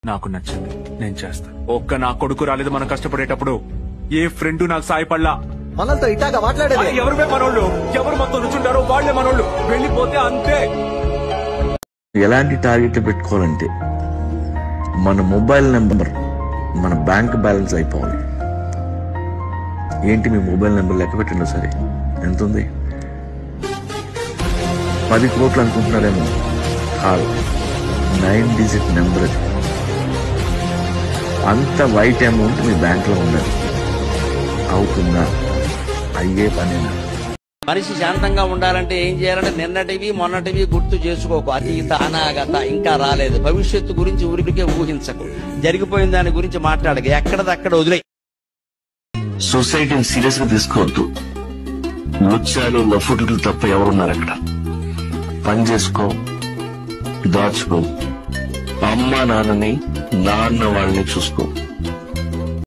నాకు నచ్చింది నేను చేస్తాను. ఒక్క నా కొడుకు రాలేదు మనం కష్టపడేటప్పుడు. ఏ ఫ్రెండ్ నాకు సాయపడలా. మనల్తో ఇటాగా మాట్లాడేది ఎవరు మనోళ్ళు, ఎవరు మొత్తం రుచుంటారో వాళ్లే మనోళ్ళు. వెళ్ళిపోతే అంతే. ఎలాంటి టార్గెట్లు పెట్టుకోవాలంటే మన మొబైల్ నెంబర్ మన బ్యాంక్ బ్యాలెన్స్ అయిపోవాలి. ఏంటి మీ మొబైల్ నెంబర్ లెక్క పెట్టండి సరే, ఎంత ఉంది? 10 కోట్లు అనుకుంటున్నారేమో, కాదు, 9 డిజిట్ నెంబర్. అది అంత వైట్ అమౌంట్ మీ బ్యాంక్ లో ఉన్నది. అవుతుందా? అయ్యే పనేనా? మనిషి శాంతంగా ఉండాలంటే ఏం చేయాలంటే నిన్నటివి మొన్నటివి గుర్తు చేసుకోకు. అతీత అనాగత ఇంకా రాలేదు. భవిష్యత్తు గురించి ఊరికే ఊహించకు. జరిగిపోయిన దాని గురించి మాట్లాడక. ఎక్కడదక్కడ వదిలే. సొసైటీని సీరియస్ గా తీసుకోవద్దు. నృత్యాలు లఫుటులు తప్ప ఎవరున్నారు అక్కడ? పని చేసుకో, దాచుకో, అమ్మ నాన్నని నాన్న వాళ్ళని చూసుకో.